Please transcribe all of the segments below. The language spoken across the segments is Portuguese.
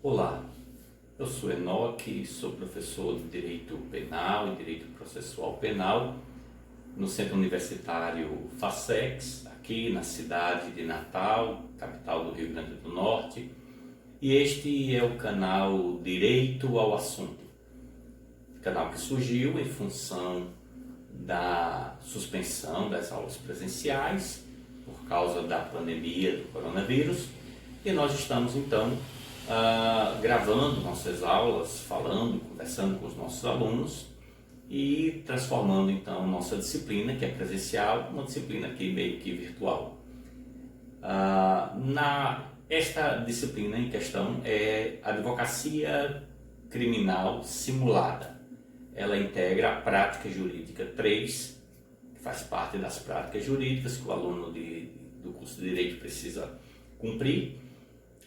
Olá, eu sou Enoque, sou professor de Direito Penal e Direito Processual Penal no Centro Universitário FACEX, aqui na cidade de Natal, capital do Rio Grande do Norte, e este é o canal Direito ao Assunto, canal que surgiu em função da suspensão das aulas presenciais por causa da pandemia do coronavírus, e nós estamos então gravando nossas aulas, falando, conversando com os nossos alunos e transformando então nossa disciplina, que é presencial, uma disciplina aqui meio que virtual. Esta disciplina em questão é Advocacia Criminal Simulada. Ela integra a Prática Jurídica 3, que faz parte das práticas jurídicas que o aluno do curso de Direito precisa cumprir.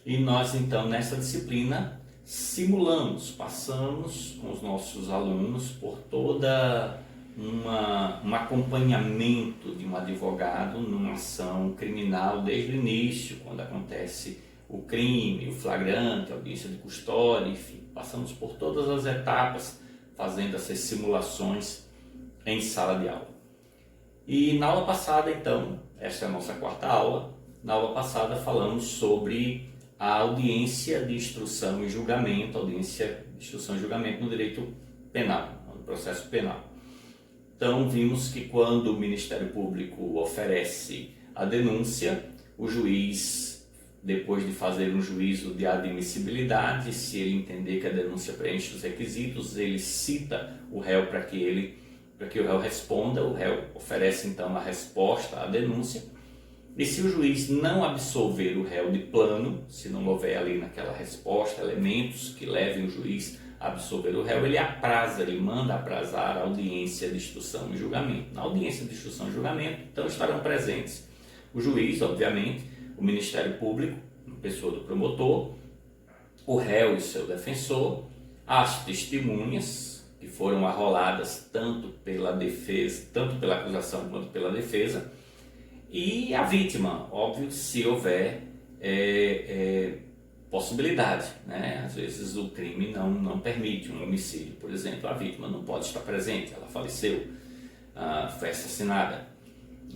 E nós, então, nessa disciplina, simulamos, passamos com os nossos alunos por toda um acompanhamento de um advogado numa ação criminal desde o início, quando acontece o crime, o flagrante, a audiência de custódia, enfim, passamos por todas as etapas, fazendo essas simulações em sala de aula. E na aula passada, então, esta é a nossa quarta aula, na aula passada falamos sobre a audiência de instrução e julgamento, audiência de instrução e julgamento no direito penal, no processo penal. Então, vimos que quando o Ministério Público oferece a denúncia, o juiz, depois de fazer um juízo de admissibilidade, se ele entender que a denúncia preenche os requisitos, ele cita o réu para que o réu responda, o réu oferece então a resposta à denúncia. E se o juiz não absolver o réu de plano, se não houver ali naquela resposta elementos que levem o juiz a absolver o réu, ele manda aprazar a audiência de instrução e julgamento. Na audiência de instrução e julgamento, então, estarão presentes o juiz, obviamente, o Ministério Público, pessoa do promotor, o réu e seu defensor, as testemunhas, que foram arroladas tanto pela acusação quanto pela defesa, e a vítima, óbvio, se houver possibilidade, né? Às vezes o crime não permite um homicídio, por exemplo, a vítima não pode estar presente, ela faleceu, foi assassinada.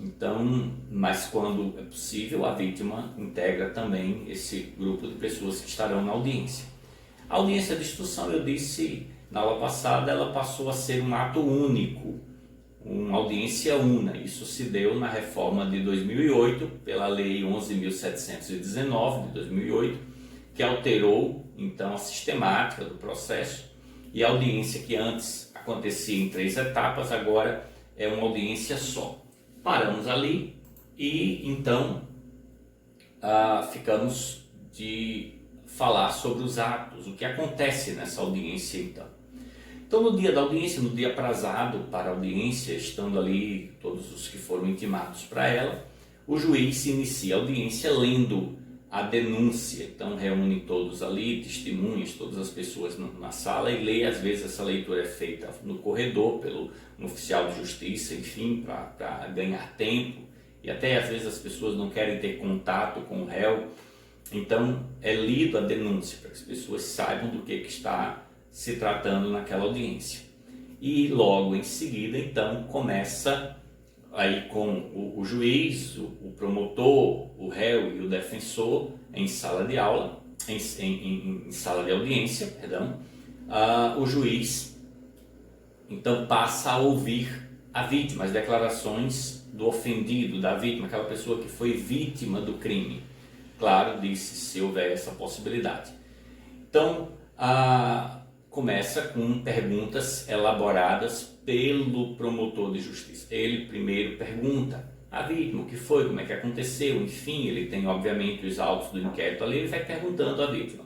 Então, mas quando é possível, a vítima integra também esse grupo de pessoas que estarão na audiência. A audiência de instrução, eu disse na aula passada, ela passou a ser um ato único, uma audiência una. Isso se deu na reforma de 2008, pela Lei 11.719 de 2008, que alterou então a sistemática do processo, e a audiência que antes acontecia em 3 etapas, agora é uma audiência só. Paramos ali e então ficamos de falar sobre os atos, o que acontece nessa audiência então. Então, no dia da audiência, no dia aprazado para a audiência, estando ali todos os que foram intimados para ela, o juiz inicia a audiência lendo a denúncia. Então, reúne todos ali, testemunhas, todas as pessoas na sala e lê. Às vezes, essa leitura é feita no corredor, pelo um oficial de justiça, enfim, para ganhar tempo. E até, às vezes, as pessoas não querem ter contato com o réu. Então, é lido a denúncia para que as pessoas saibam do que está se tratando naquela audiência. E logo em seguida, então, começa aí com o juiz, o promotor, o réu e o defensor em sala de aula, em sala de audiência, perdão. O juiz, então, passa a ouvir a vítima, as declarações do ofendido, da vítima, aquela pessoa que foi vítima do crime. Claro, disse, se houver essa possibilidade. Então, começa com perguntas elaboradas pelo promotor de justiça. Ele primeiro pergunta à vítima o que foi, como é que aconteceu, enfim, ele tem obviamente os autos do inquérito ali, ele vai perguntando à vítima.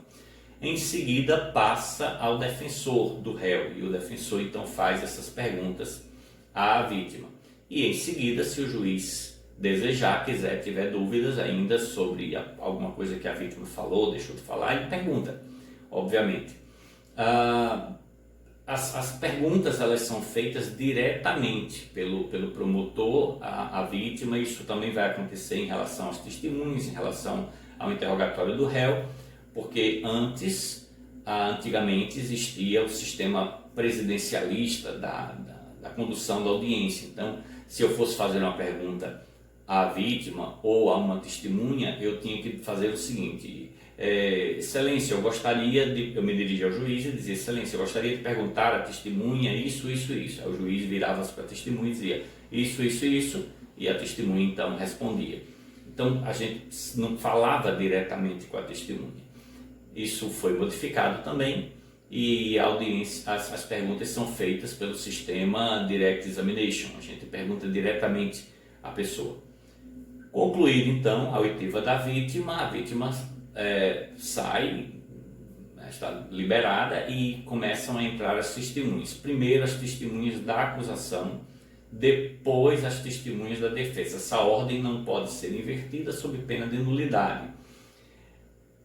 Em seguida passa ao defensor do réu e o defensor então faz essas perguntas à vítima. E em seguida, se o juiz desejar, tiver dúvidas ainda sobre alguma coisa que a vítima falou, deixou de falar, ele pergunta, obviamente. As perguntas elas são feitas diretamente pelo promotor à vítima. Isso também vai acontecer em relação às testemunhas, em relação ao interrogatório do réu, porque antes antigamente existia o sistema presidencialista da condução da audiência. Então, se eu fosse fazer uma pergunta à vítima ou a uma testemunha, eu tinha que fazer o seguinte: Excelência, eu me dirigia ao juiz e dizia: Excelência, eu gostaria de perguntar à testemunha isso, isso, isso. Aí o juiz virava-se para a testemunha e dizia isso, isso, isso, e a testemunha então respondia. Então a gente não falava diretamente com a testemunha. Isso foi modificado também, e a audiência, as perguntas são feitas pelo sistema Direct Examination. A gente pergunta diretamente à pessoa. Concluída então a oitiva da vítima, a vítima sai, está liberada, e começam a entrar as testemunhas. Primeiro as testemunhas da acusação, depois as testemunhas da defesa. Essa ordem não pode ser invertida sob pena de nulidade.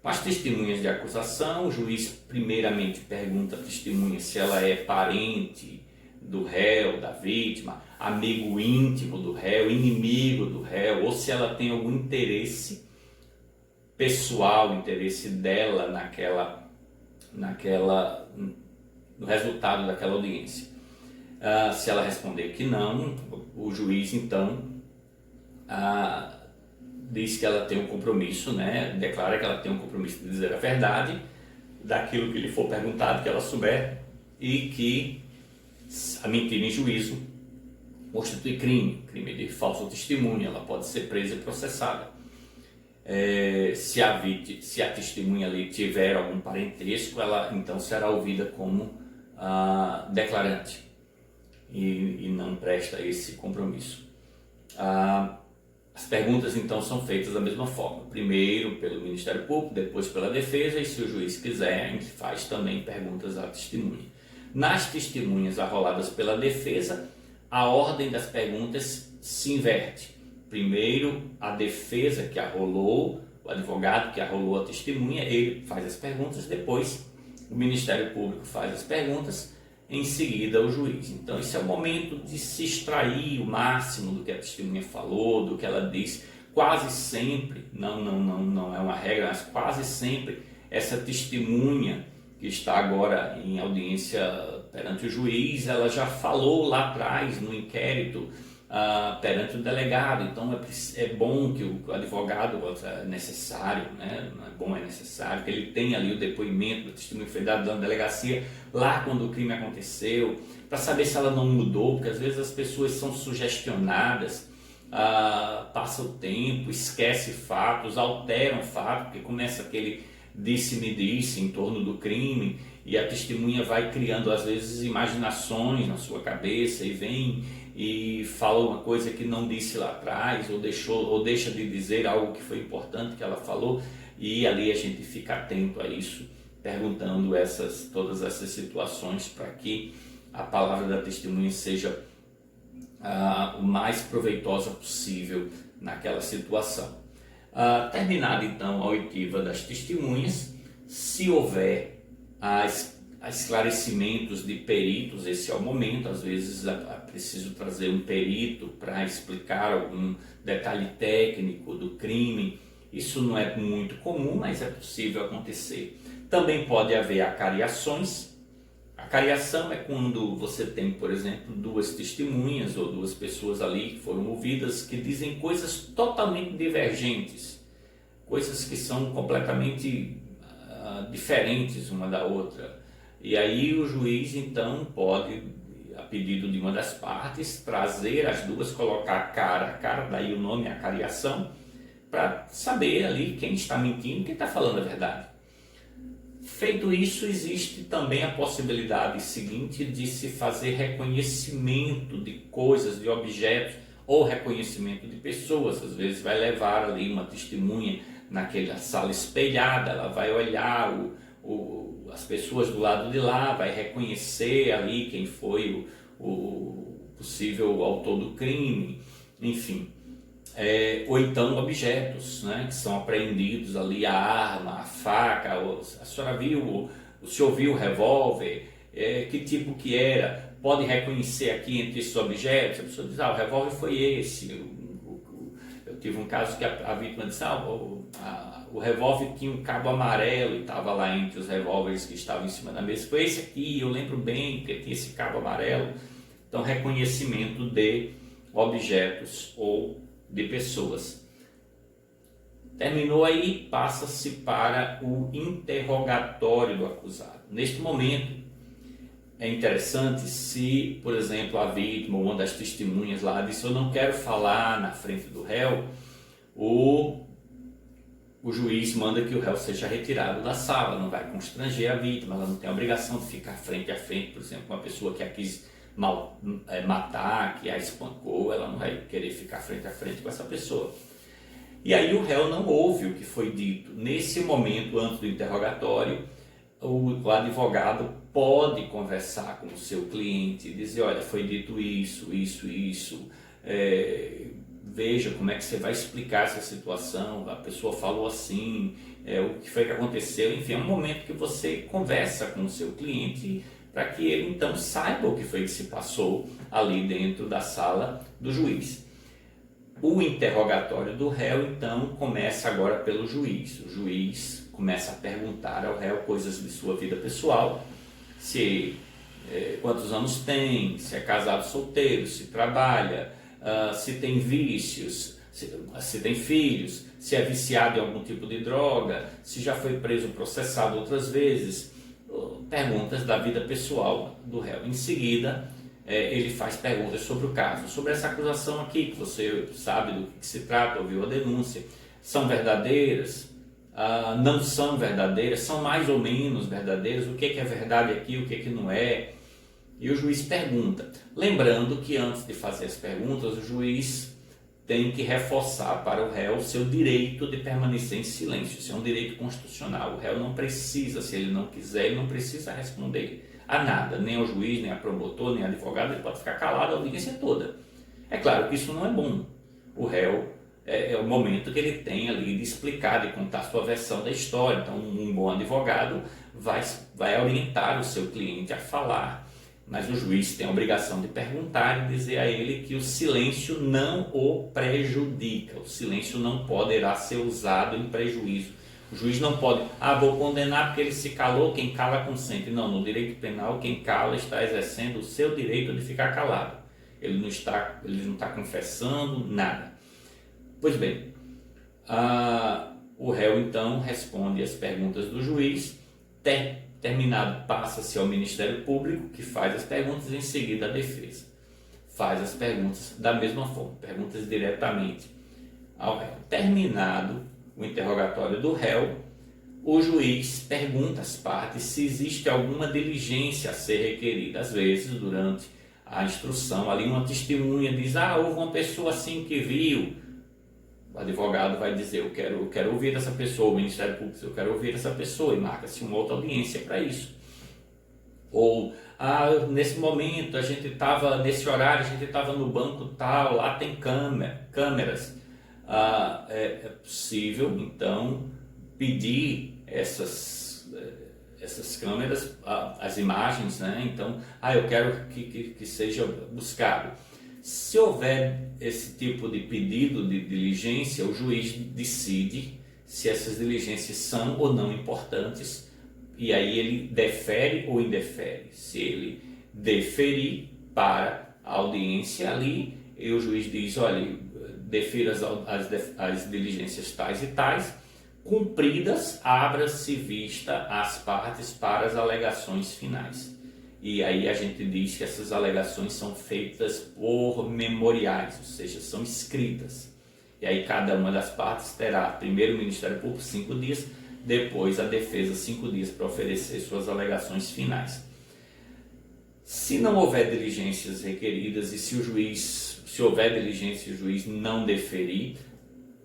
As testemunhas de acusação, o juiz primeiramente pergunta à testemunha se ela é parente do réu, da vítima, amigo íntimo do réu, inimigo do réu, ou se ela tem algum interesse pessoal, interesse dela no resultado daquela audiência. Se ela responder que não, o juiz então diz que ela tem um compromisso, né? Declara que ela tem um compromisso de dizer a verdade daquilo que lhe for perguntado, que ela souber, e que a mentira em juízo constitui crime de falso testemunho. Ela pode ser presa e processada. Se a testemunha ali tiver algum parentesco, ela então será ouvida como declarante e não presta esse compromisso. As perguntas então são feitas da mesma forma, primeiro pelo Ministério Público, depois pela defesa, e se o juiz quiser, a gente faz também perguntas à testemunha. Nas testemunhas arroladas pela defesa, a ordem das perguntas se inverte. Primeiro a defesa que arrolou, o advogado que arrolou a testemunha, ele faz as perguntas, depois o Ministério Público faz as perguntas, em seguida o juiz. Então esse é o momento de se extrair o máximo do que a testemunha falou, do que ela disse. Quase sempre, não é uma regra, mas quase sempre essa testemunha que está agora em audiência perante o juiz, ela já falou lá atrás no inquérito perante o delegado. Então é bom que o advogado, é necessário, né? Não é bom, é necessário que ele tenha ali o depoimento do testemunho que foi dado na delegacia lá quando o crime aconteceu, para saber se ela não mudou, porque às vezes as pessoas são sugestionadas, passa o tempo, esquece fatos, alteram fatos, porque começa aquele disse-me disse em torno do crime, e a testemunha vai criando às vezes imaginações na sua cabeça e vem e fala uma coisa que não disse lá atrás, ou deixa de dizer algo que foi importante que ela falou, e ali a gente fica atento a isso, perguntando todas essas situações, para que a palavra da testemunha seja o mais proveitosa possível naquela situação. Terminada então a oitiva das testemunhas, se houver esclarecimentos de peritos, esse é o momento. Às vezes é preciso trazer um perito para explicar algum detalhe técnico do crime. Isso não é muito comum, mas é possível acontecer. Também pode haver acariações. Acariação é quando você tem, por exemplo, duas testemunhas ou duas pessoas ali que foram ouvidas que dizem coisas totalmente divergentes, coisas que são completamente diferentes uma da outra. E aí o juiz então pode, a pedido de uma das partes, trazer as duas, colocar cara a cara, daí o nome acariação, para saber ali quem está mentindo e quem está falando a verdade. Feito isso, existe também a possibilidade seguinte de se fazer reconhecimento de coisas, de objetos, ou reconhecimento de pessoas. Às vezes vai levar ali uma testemunha naquela sala espelhada, ela vai olhar as pessoas do lado de lá, vai reconhecer ali quem foi o possível autor do crime, enfim. Ou então objetos, né, que são apreendidos ali, a arma, a faca, a senhora viu, o senhor viu o revólver, que tipo que era, pode reconhecer aqui entre esses objetos. A pessoa diz, o revólver foi esse, eu tive um caso que a vítima disse, o revólver tinha um cabo amarelo e estava lá entre os revólveres que estavam em cima da mesa. Foi esse aqui, eu lembro bem que tinha esse cabo amarelo. Então, reconhecimento de objetos ou de pessoas. Terminou aí, passa-se para o interrogatório do acusado. Neste momento, é interessante se, por exemplo, a vítima ou uma das testemunhas lá disse, eu não quero falar na frente do réu, o juiz manda que o réu seja retirado da sala, não vai constranger a vítima, ela não tem a obrigação de ficar frente a frente, por exemplo, uma pessoa que a quis matar, que a espancou, ela não vai querer ficar frente a frente com essa pessoa. E aí o réu não ouve o que foi dito. Nesse momento, antes do interrogatório, o advogado pode conversar com o seu cliente e dizer, olha, foi dito isso, veja como é que você vai explicar essa situação, a pessoa falou assim, o que foi que aconteceu, enfim, é um momento que você conversa com o seu cliente para que ele então saiba o que foi que se passou ali dentro da sala do juiz. O interrogatório do réu então começa agora pelo juiz. O juiz começa a perguntar ao réu coisas de sua vida pessoal, quantos anos tem, se é casado, solteiro, se trabalha, se tem vícios, se tem filhos, se é viciado em algum tipo de droga, se já foi preso ou processado outras vezes, perguntas da vida pessoal do réu. Em seguida, ele faz perguntas sobre o caso, sobre essa acusação aqui, que você sabe do que se trata, ouviu a denúncia, são verdadeiras, não são verdadeiras, são mais ou menos verdadeiras, o que é verdade aqui, o que não é. E o juiz pergunta, lembrando que antes de fazer as perguntas, o juiz tem que reforçar para o réu o seu direito de permanecer em silêncio. Isso é um direito constitucional. O réu não precisa, se ele não quiser, ele não precisa responder a nada, nem ao juiz, nem a promotor, nem a advogado, ele pode ficar calado a audiência toda. É claro que isso não é bom. O réu é o momento que ele tem ali de explicar, de contar a sua versão da história. Então, um bom advogado vai orientar o seu cliente a falar, mas o juiz tem a obrigação de perguntar e dizer a ele que o silêncio não o prejudica, o silêncio não poderá ser usado em prejuízo. O juiz não pode, vou condenar porque ele se calou, quem cala consente. Não, no direito penal, quem cala está exercendo o seu direito de ficar calado. Ele não está confessando nada. Pois bem, o réu então responde as perguntas do juiz, terminado passa-se ao Ministério Público, que faz as perguntas, e em seguida a defesa faz as perguntas da mesma forma, perguntas diretamente ao réu. Terminado o interrogatório do réu, o juiz pergunta às partes se existe alguma diligência a ser requerida. Às vezes, durante a instrução, ali uma testemunha diz, houve uma pessoa assim que viu. O advogado vai dizer, eu quero ouvir essa pessoa, o Ministério Público diz, eu quero ouvir essa pessoa, e marca-se uma outra audiência para isso. Ou, nesse momento, nesse horário, a gente estava no banco tal, lá tem câmeras. É possível, então pedir essas câmeras, as imagens, né? Então, eu quero que seja buscado. Se houver esse tipo de pedido de diligência, o juiz decide se essas diligências são ou não importantes, e aí ele defere ou indefere. Se ele deferir para a audiência ali, e o juiz diz, olha, defira as diligências tais e tais, cumpridas, abra-se vista às partes para as alegações finais. E aí a gente diz que essas alegações são feitas por memoriais, ou seja, são escritas. E aí cada uma das partes terá, primeiro o Ministério Público 5 dias, depois a defesa 5 dias para oferecer suas alegações finais. Se não houver diligências requeridas e se houver diligência e o juiz não deferir,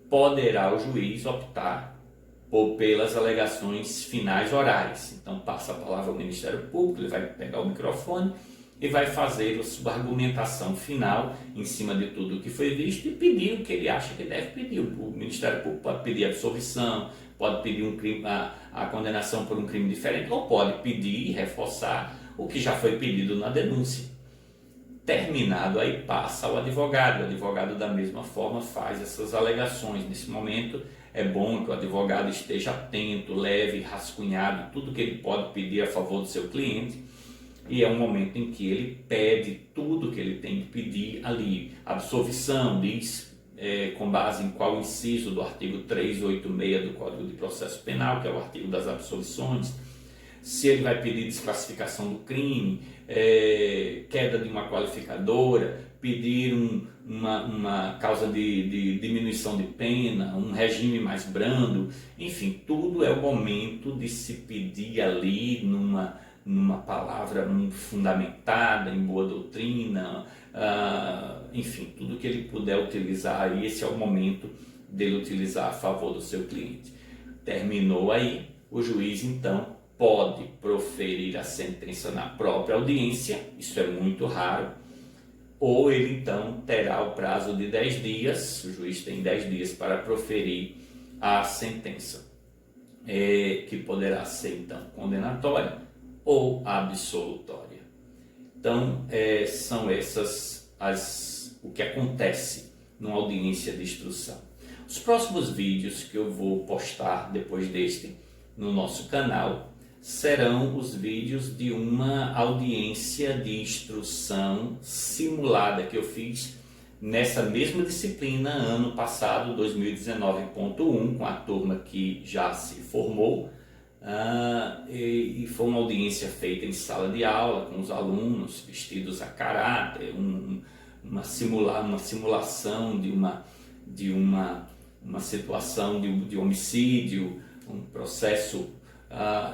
poderá o juiz optar pelas alegações finais orais. Então passa a palavra ao Ministério Público, ele vai pegar o microfone e vai fazer a sua argumentação final em cima de tudo o que foi visto e pedir o que ele acha que deve pedir. O Ministério Público pode pedir absolvição, pode pedir a condenação por um crime diferente, ou pode pedir e reforçar o que já foi pedido na denúncia. Terminado aí, passa ao advogado. O advogado da mesma forma faz essas alegações. Nesse momento é bom que o advogado esteja atento, leve, rascunhado tudo que ele pode pedir a favor do seu cliente, e é um momento em que ele pede tudo que ele tem que pedir ali. Absolvição, diz com base em qual inciso do artigo 386 do Código de Processo Penal, que é o artigo das absolvições. Se ele vai pedir desclassificação do crime, queda de uma qualificadora, pedir uma causa de diminuição de pena, um regime mais brando, enfim, tudo é o momento de se pedir ali numa palavra fundamentada, em boa doutrina, enfim, tudo que ele puder utilizar, e esse é o momento dele utilizar a favor do seu cliente. Terminou aí, o juiz então pode proferir a sentença na própria audiência, isso é muito raro, ou ele então terá o prazo de 10 dias, o juiz tem 10 dias para proferir a sentença, que poderá ser então condenatória ou absolutória. Então, são essas o que acontece numa audiência de instrução. Os próximos vídeos que eu vou postar depois deste no nosso canal serão os vídeos de uma audiência de instrução simulada que eu fiz nessa mesma disciplina ano passado, 2019.1, com a turma que já se formou, e foi uma audiência feita em sala de aula, com os alunos vestidos a caráter, uma simulação de uma situação de homicídio, um processo,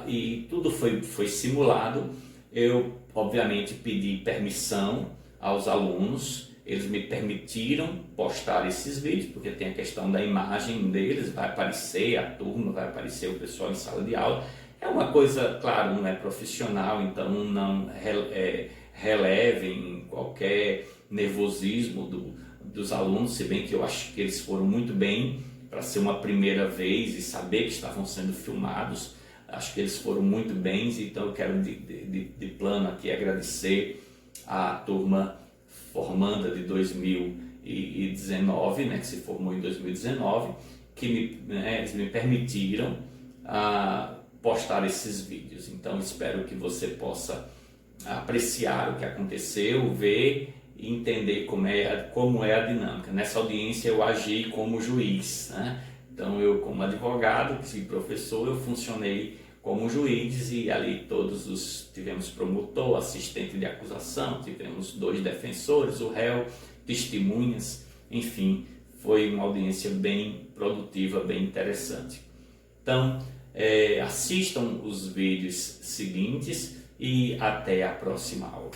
e tudo foi simulado. Eu obviamente pedi permissão aos alunos, eles me permitiram postar esses vídeos, porque tem a questão da imagem deles, vai aparecer a turma, vai aparecer o pessoal em sala de aula. É uma coisa, claro, não é profissional, então não relevem qualquer nervosismo dos alunos, se bem que eu acho que eles foram muito bem para ser uma primeira vez e saber que estavam sendo filmados. Acho que eles foram muito bem, então eu quero de plano aqui agradecer a turma formanda de 2019, né, que se formou em 2019, que eles me permitiram postar esses vídeos. Então espero que você possa apreciar o que aconteceu, ver e entender como é a dinâmica. Nessa audiência eu agi como juiz, né? Então eu, como advogado e professor, eu funcionei como juiz, e ali tivemos promotor, assistente de acusação, tivemos 2 defensores, o réu, testemunhas, enfim, foi uma audiência bem produtiva, bem interessante. Então, assistam os vídeos seguintes e até a próxima aula.